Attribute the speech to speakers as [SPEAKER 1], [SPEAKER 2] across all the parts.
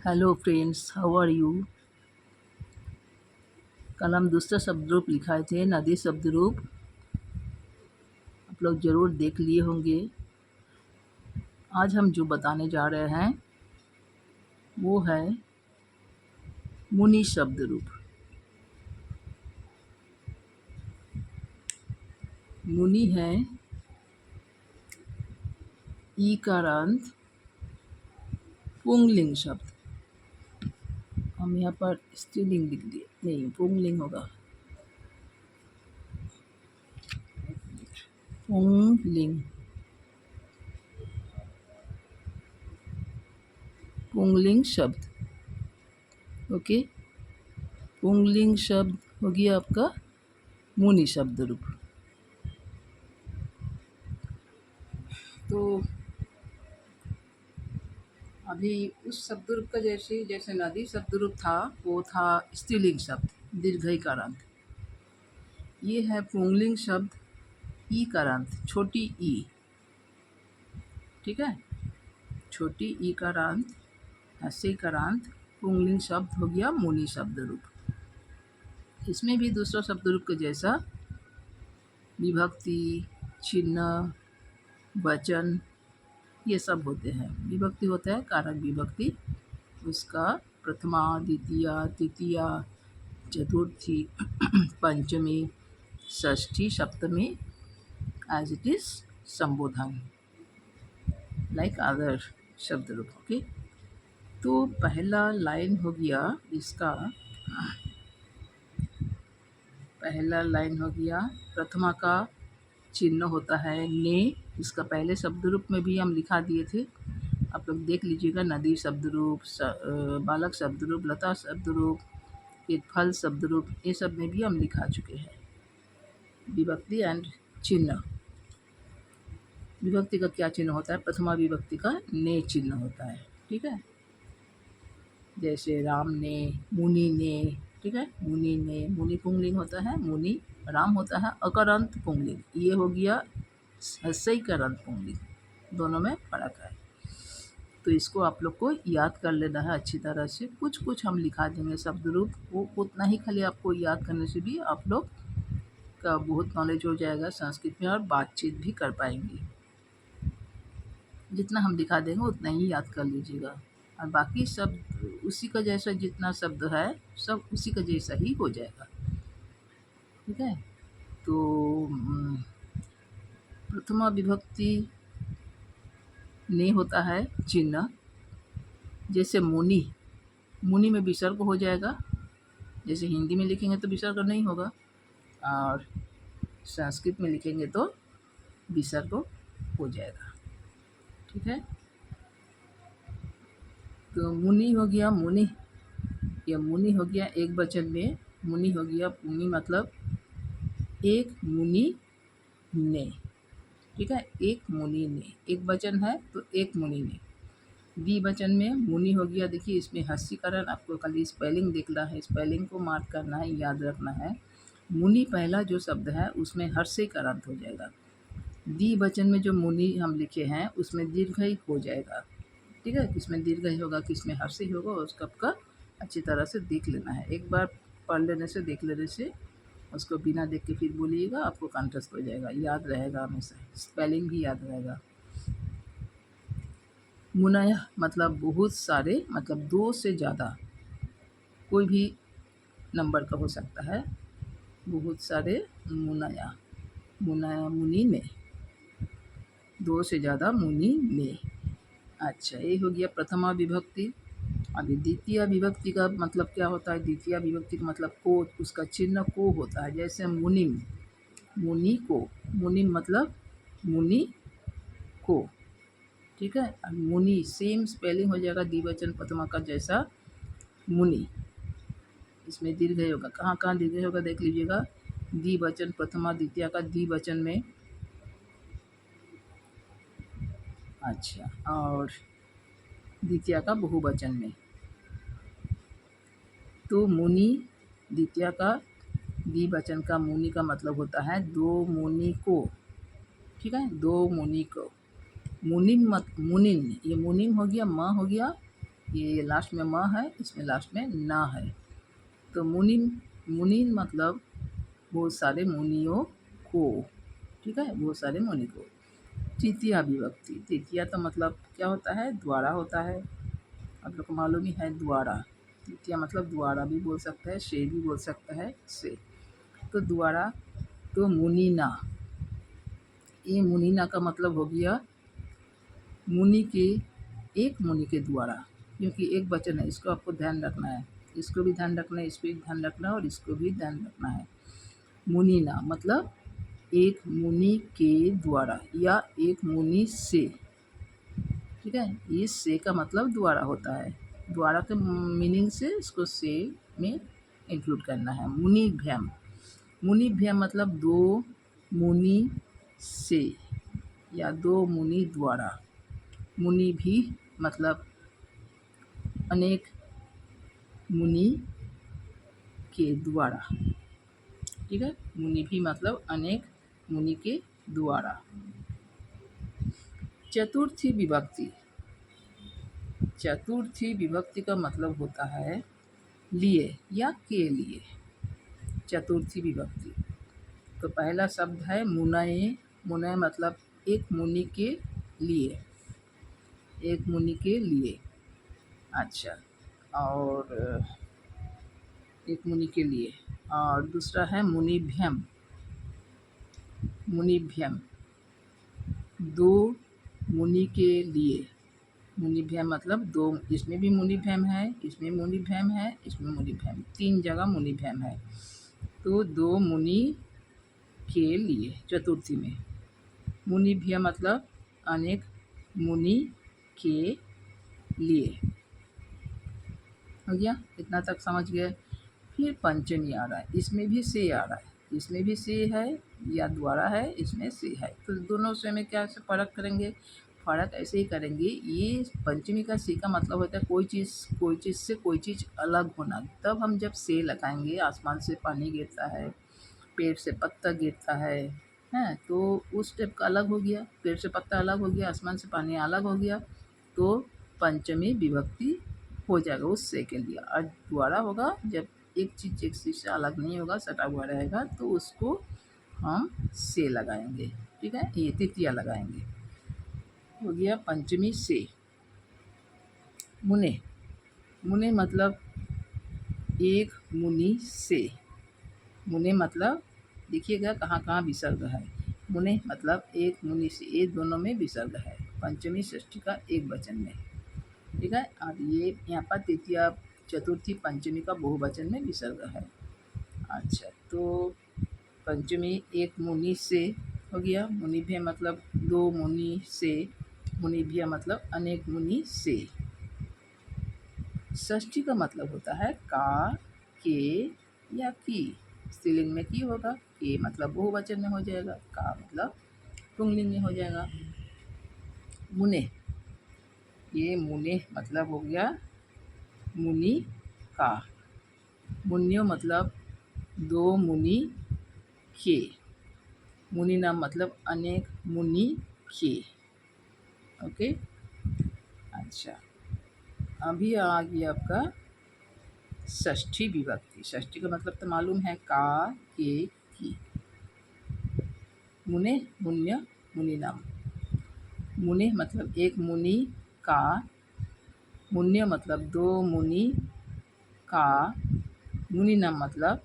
[SPEAKER 1] Hello friends, how are you. कल हम दूसरा शब्द रूप लिखाए थे, नदी शब्द रूप। आप लोग ज़रूर देख लिए होंगे। आज हम जो बताने जा रहे हैं वो है मुनि शब्द रूप। मुनि है ई का अंत पुंगलिंग शब्द। हम यहाँ पर स्त्रीलिंग लिख दिए, नहीं पुंगलिंग होगा, पुंगलिंग। पुंगलिंग शब्द, ओके। पुंगलिंग शब्द हो गया आपका मुनि शब्द रूप। तो अभी उस शब्द रूप का जैसे नदी शब्द रूप था, वो था स्त्रीलिंग शब्द दीर्घई कारांत। ये है पुंगलिंग शब्द ई कारांत, छोटी ई, ठीक है। छोटी ई कारांत, हस्से कारांत पुंगलिंग शब्द हो गया मुनि शब्द रूप। इसमें भी दूसरा शब्द रूप के जैसा विभक्ति, चिन्ह, वचन ये सब होते हैं। विभक्ति होता है कारक विभक्ति, उसका प्रथमा, द्वितीया, तृतीया, चतुर्थी, पंचमी, षष्ठी, सप्तमी एज इट इज संबोधन लाइक अदर शब्द रूप, ओके। तो पहला लाइन हो गया इसका, पहला लाइन हो गया प्रथमा का चिन्ह होता है ने। इसका पहले शब्द रूप में भी हम लिखा दिए थे, आप लोग देख लीजिएगा। नदी शब्द रूप, बालक शब्द रूप, लता शब्द रूप, फिर फल शब्द रूप, ये सब में भी हम लिखा चुके हैं। विभक्ति एंड चिन्ह। विभक्ति का क्या चिन्ह होता है? प्रथमा विभक्ति का ने चिन्ह होता है, ठीक है। जैसे राम ने, मुनि ने, ठीक है। मुनि ने, मुनि पुंगलिंग होता है, मुनि राम होता है अकरंत पुंगलिंग। ये हो गया सही करंत पुंगलिंग, दोनों में फर्क है। तो इसको आप लोग को याद कर लेना है अच्छी तरह से। कुछ कुछ हम लिखा देंगे शब्द रूप, वो उतना ही खाली आपको याद करने से भी आप लोग का बहुत नॉलेज हो जाएगा संस्कृत में, और बातचीत भी कर पाएंगे। जितना हम लिखा देंगे उतना ही याद कर लीजिएगा, और बाकी सब उसी का जैसा, जितना शब्द है सब उसी का जैसा ही हो जाएगा, ठीक है। तो प्रथमा विभक्ति ने होता है चिन्ह। जैसे मुनि, मुनि में विसर्ग हो जाएगा। जैसे हिंदी में लिखेंगे तो विसर्ग नहीं होगा, और संस्कृत में लिखेंगे तो विसर्ग हो जाएगा, ठीक है। तो मुनि हो गया मुनि, या मुनि हो गया एक वचन में। मुनि हो गया, मुनि मतलब एक मुनि ने, ठीक है। एक मुनि ने, एक वचन है तो एक मुनि ने। द्विवचन में मुनि हो गया, देखिए इसमें हस्सीकरण, आपको खाली स्पेलिंग देखना है, स्पेलिंग को मार्क करना है, याद रखना है। मुनि पहला जो शब्द है उसमें हर्षे का अर्थ हो जाएगा। द्विवचन में जो मुनि हम लिखे हैं उसमें दीर्घई हो जाएगा, ठीक है। किसमें दीर्घई होगा, किसमें हर्षे होगा, उसका आपका अच्छी तरह से देख लेना है। एक बार पढ़ लेने से, देख लेने से, उसको बिना देख के फिर बोलिएगा, आपको कंठस्थ हो जाएगा, याद रहेगा हमेशा, स्पेलिंग भी याद रहेगा। मुनयः मतलब बहुत सारे, मतलब दो से ज़्यादा, कोई भी नंबर का हो सकता है। बहुत सारे मुनया, मुनया मुनि ने, दो से ज़्यादा मुनि ने। अच्छा, ये हो गया प्रथमा विभक्ति। अभी द्वितीय विभक्ति का मतलब क्या होता है? द्वितीय विभक्ति का मतलब को, उसका चिन्ह को होता है। जैसे मुनिम, मुनि को, मुनिम मतलब मुनि को, ठीक है। और मुनि सेम स्पेलिंग हो जाएगा द्विवचन प्रथमा का जैसा, मुनि। इसमें दीर्घ होगा, कहाँ कहाँ दीर्घ होगा देख लीजिएगा। द्विवचन प्रथमा द्वितीय का द्विवचन में, अच्छा, और द्वितीय का बहुवचन में। तो मुनि द्वितीय का द्विवचन का मुनि का मतलब होता है दो मुनि को, ठीक है, दो मुनि को। मुनिम मत, मुनिन, ये मुनिम हो गया, म हो गया, ये लास्ट में म है, इसमें लास्ट में ना है। तो मुनि, मुनि मतलब बहुत सारे मुनियों को, ठीक है, बहुत सारे मुनि को। तृतीया विभक्ति, तृतीया तो मतलब क्या होता है, द्वारा होता है, आप लोग को मालूम ही है द्वारा। तृतीया मतलब द्वारा भी बोल सकता है, से भी बोल सकता है, से। तो द्वारा, तो मुनिना, ये मुनिना का मतलब हो गया मुनि के, एक मुनि के द्वारा, क्योंकि एक वचन है, इसको आपको ध्यान रखना है, इसको भी ध्यान रखना है, इसको भी ध्यान रखना है और इसको भी ध्यान रखना है। मुनिना मतलब एक मुनि के द्वारा या एक मुनि से, ठीक है। इस से का मतलब द्वारा होता है, द्वारा के मीनिंग से इसको से में इंक्लूड करना है। मुनिभ्यम, मुनिभ्यम मतलब दो मुनि से या दो मुनि द्वारा। मुनि भी मतलब अनेक मुनि के द्वारा, ठीक है। मुनि भी मतलब अनेक मुनि के द्वारा। चतुर्थी विभक्ति, चतुर्थी विभक्ति का मतलब होता है लिए या के लिए। चतुर्थी विभक्ति, तो पहला शब्द है मुनये, मुनय मतलब एक मुनि के लिए, एक मुनि के लिए। अच्छा, और एक मुनि के लिए। और दूसरा है मुनिभ्यम, मुनिभ्यम दो मुनि के लिए। मुनिभ्यम मतलब दो, इसमें भी मुनिभ्यम है, इसमें मुनिभ्यम है, इसमें मुनिभ्यम, तीन जगह मुनिभ्यम है। तो दो मुनि के लिए चतुर्थी में। मुनिभ्यम मतलब अनेक मुनि के लिए। हो गया, इतना तक समझ गए। फिर पंचमी आ रहा है, इसमें भी से आ रहा है, इसमें भी से है या द्वारा है, इसमें से है। तो दोनों से में क्या से फ़र्क करेंगे, फ़र्क ऐसे ही करेंगे। ये पंचमी का से का मतलब होता है कोई चीज़ से कोई चीज़ अलग होना। तब हम जब से लगाएंगे, आसमान से पानी गिरता है, पेड़ से पत्ता गिरता है, हैं, तो उस टाइप का अलग हो गया, पेड़ से पत्ता अलग हो गया, आसमान से पानी अलग हो गया, तो पंचमी विभक्ति हो जाएगा उस से के लिए। और द्वारा होगा जब एक चीज़ से अलग नहीं होगा, सटा हुआ रहेगा, तो उसको हम से लगाएंगे, ठीक है। ये तृतीया लगाएंगे। हो गया पंचमी से। मुने, मुने मतलब एक मुनि से। मुने मतलब देखिएगा कहाँ कहाँ विसर्ग है। मुने मतलब एक मुनि से, ये दोनों में विसर्ग है, पंचमी षष्ठी का एक वचन में, ठीक है। और ये यहाँ पर तृतीया चतुर्थी पंचमी का बहुवचन में विसर्ग है। अच्छा, तो पंचमी एक मुनि से हो गया। मुनिभ्य मतलब दो मुनि से, मुनिभ्य मतलब अनेक मुनि से। षष्ठी का मतलब होता है का, के या की। स्त्रीलिंग में की होगा, के मतलब बहुवचन में हो जाएगा, का मतलब पुंगलिंग में हो जाएगा। मुने, ये मुने मतलब हो गया मुनि का। मुन्यो मतलब दो मुनि के। मुनि नाम मतलब अनेक मुनि के। ओके, अच्छा, अभी आ गया आपका षष्ठी विभक्ति। षष्ठी का मतलब तो मालूम है का, के, की। मुने, मुन्य, मुनि नाम। मुने मतलब एक मुनि का, मुन्य मतलब दो मुनि का, मुनि नाम मतलब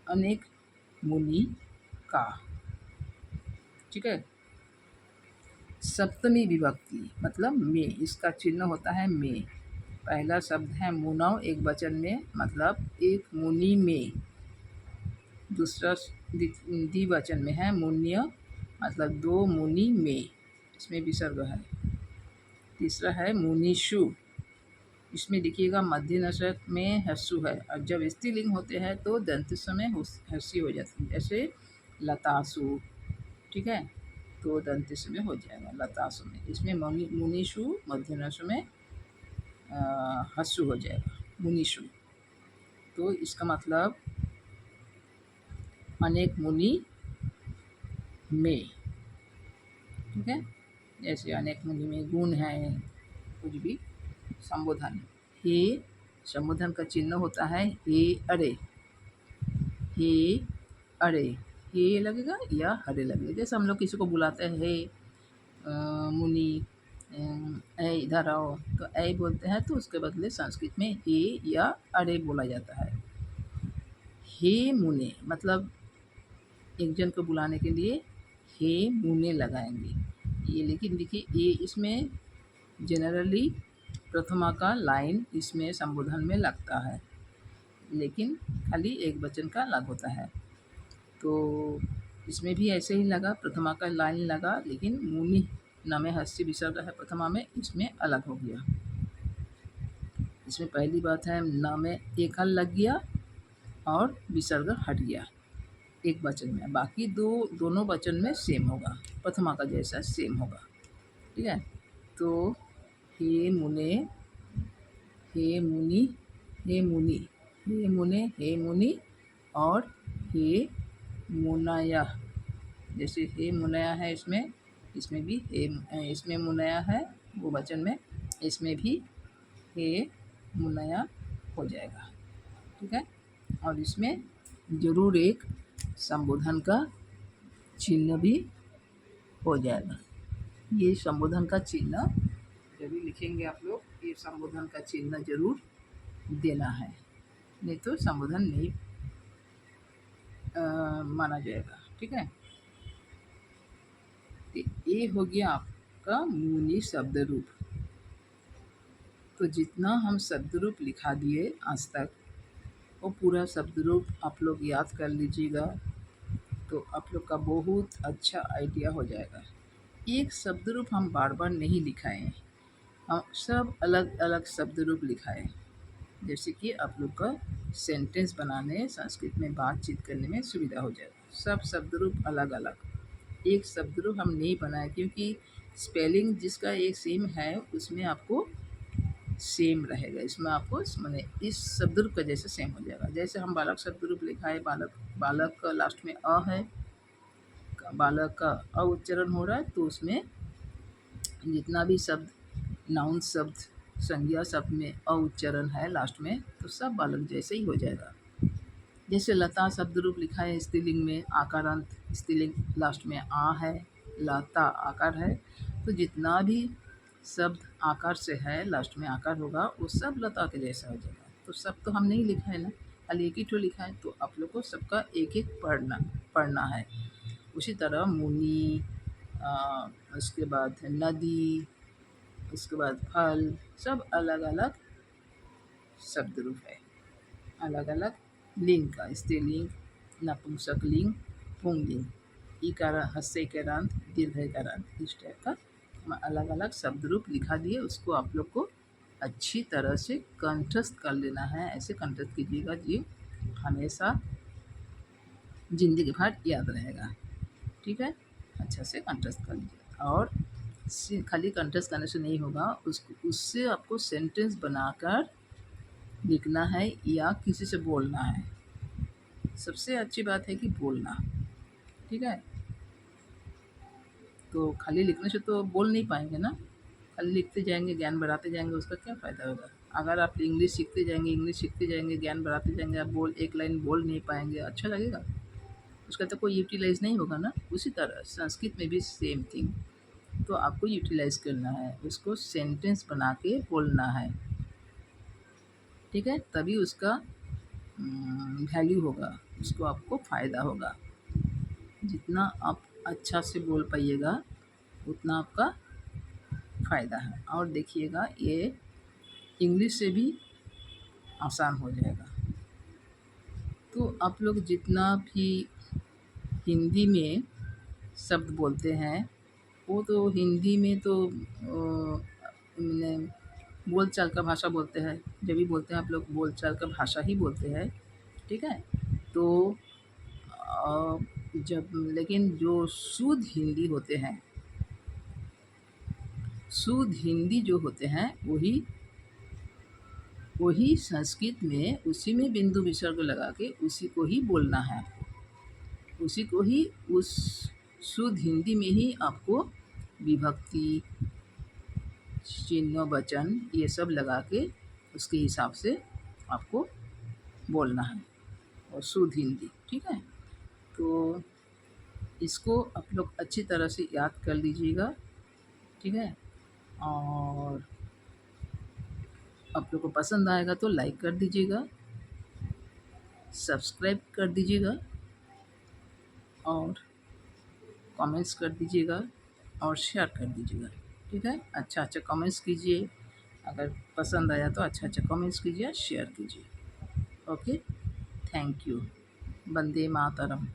[SPEAKER 1] अनेक मुनि का, ठीक है। सप्तमी विभक्ति मतलब में, इसका चिन्ह होता है में। पहला शब्द है मुनौ, एक वचन में मतलब एक मुनि में। दूसरा द्विवचन में है मुन्य, मतलब दो मुनि में, इसमें विसर्ग है। तीसरा है मुनिषु, इसमें देखिएगा मध्य नषक में हस्सु है, और जब स्त्रीलिंग होते हैं तो दंत में हस्सी हो जाती है, जैसे लतासु, ठीक है। तो दंतिस में हो जाएगा लतासु में। इसमें मुनिषु मध्यनस में हस्सु हो जाएगा मुनिषु। तो इसका मतलब अनेक मुनि में, ठीक है। जैसे अनेक मुनि में गुण है, कुछ भी, संबोधन। हे संबोधन का चिन्ह होता है हे अरे। हे अरे, हे लगेगा या हरे लगेगा। जैसे हम लोग किसी को बुलाते हैं, हे मुनि, ऐ इधर आओ, तो ऐ बोलते हैं तो उसके बदले संस्कृत में हे या अरे बोला जाता है। हे मुने मतलब एक जन को बुलाने के लिए हे मुने लगाएंगे ये। लेकिन देखिए ये इसमें जनरली प्रथमा का लाइन इसमें संबोधन में लगता है, लेकिन खाली एक वचन का अलग होता है। तो इसमें भी ऐसे ही लगा, प्रथमा का लाइन लगा, लेकिन मुनि न में हस्ती विसर्ग है प्रथमा में, इसमें अलग हो गया। इसमें पहली बात है न में एक हल लग गया और विसर्ग हट गया एक वचन में। बाकी दोनों वचन में सेम होगा, प्रथमा का जैसा सेम होगा। ठीक है, तो हे मुने, हे मुनि, हे मुनि, हे मुने, हे मुनि और हे मुनया। जैसे हे मुनया है इसमें भी हे, इसमें मुनया है वो वचन में, इसमें भी हे मुनया हो जाएगा। ठीक है, और इसमें ज़रूर एक संबोधन का चिन्ह भी हो जाएगा। ये संबोधन का चिन्ह जरूर लिखेंगे आप लोग, ये संबोधन का चिन्ह जरूर देना है, नहीं तो संबोधन नहीं माना जाएगा। ठीक है, ये हो गया आपका मुनि शब्द रूप। तो जितना हम शब्द रूप लिखा दिए आज तक, वो पूरा शब्द रूप आप लोग याद कर लीजिएगा, तो आप लोग का बहुत अच्छा आइडिया हो जाएगा। एक शब्द रूप हम बार बार नहीं लिखाएं, हम सब अलग अलग शब्द रूप लिखाएं, जैसे कि आप लोग का सेंटेंस बनाने, संस्कृत में बातचीत करने में सुविधा हो जाएगा। सब शब्द रूप अलग अलग, एक शब्द रूप हम नहीं बनाए, क्योंकि स्पेलिंग जिसका एक सेम है उसमें आपको सेम रहेगा, इसमें आपको मैंने इस शब्द रूप का जैसे सेम हो जाएगा। जैसे हम बालक शब्द रूप लिखा है, बालक का लास्ट में अ है, बालक का अ उच्चारण हो रहा है, तो उसमें जितना भी शब्द नाउन शब्द संज्ञा शब्द में अ उच्चारण है लास्ट में, तो सब बालक जैसे ही हो जाएगा। जैसे लता शब्द रूप लिखा है स्त्रीलिंग में, आकारांत स्त्रीलिंग लास्ट में आ है, लता आकार है, तो जितना भी शब्द आकार से है लास्ट में आकार होगा, वो सब लता के जैसा हो जाएगा। तो सब तो हम नहीं लिखा है ना, खाली एक ही ठो लिखा है, तो आप लोग को सबका एक एक पढ़ना है। उसी तरह मुनि, उसके बाद नदी, उसके बाद फल, सब अलग अलग शब्द रूप है, अलग अलग लिंग का, स्त्रीलिंग, नपुंसकलिंग, पुंगलिंग, इकार हस्से इकारांत, दीर्घ इकारांत, इस टाइप का हम अलग अलग शब्द रूप लिखा दिए। उसको आप लोग को अच्छी तरह से कंठस्थ कर लेना है। ऐसे कंठस्थ कीजिएगा जी हमेशा ज़िंदगी भर याद रहेगा। ठीक है, अच्छा से कंठस्थ कर लीजिए। और खाली कंठस्थ करने से नहीं होगा, उससे आपको सेंटेंस बनाकर लिखना है या किसी से बोलना है। सबसे अच्छी बात है कि बोलना। ठीक है, तो खाली लिखने से तो बोल नहीं पाएंगे ना, खाली लिखते जाएंगे ज्ञान बढ़ाते जाएंगे, उसका क्या फ़ायदा होगा। अगर आप इंग्लिश सीखते जाएंगे ज्ञान बढ़ाते जाएंगे, आप एक लाइन बोल नहीं पाएंगे, अच्छा लगेगा, उसका तो कोई यूटिलाइज नहीं होगा ना। उसी तरह संस्कृत में भी सेम थिंग, तो आपको यूटिलाइज करना है, उसको सेंटेंस बना के बोलना है। ठीक है, तभी उसका वैल्यू होगा, उसको आपको फ़ायदा होगा। जितना आप अच्छा से बोल पाइएगा उतना आपका फ़ायदा है। और देखिएगा ये इंग्लिश से भी आसान हो जाएगा। तो आप लोग जितना भी हिंदी में शब्द बोलते हैं, वो तो हिंदी में तो मैंने बोल चाल का भाषा बोलते हैं, जब भी बोलते हैं आप लोग बोल चाल का भाषा ही बोलते हैं। ठीक है, तो जब लेकिन जो शुद्ध हिंदी होते हैं, शुद्ध हिंदी जो होते हैं, वही संस्कृत में उसी में बिंदु विसर्ग लगा के उसी को ही बोलना है, उसी को ही उस शुद्ध हिंदी में ही आपको विभक्ति, चिन्ह वचन ये सब लगा के उसके हिसाब से आपको बोलना है और शुद्ध हिंदी। ठीक है, तो इसको आप लोग अच्छी तरह से याद कर लीजिएगा। ठीक है, और आप लोग को पसंद आएगा तो लाइक कर दीजिएगा, सब्सक्राइब कर दीजिएगा और कमेंट्स कर दीजिएगा और शेयर कर दीजिएगा। ठीक है, अच्छा अच्छा कमेंट्स कीजिए, अगर पसंद आया तो अच्छा अच्छा कमेंट्स कीजिए, शेयर कीजिए। Okay, thank you. Vande Mataram.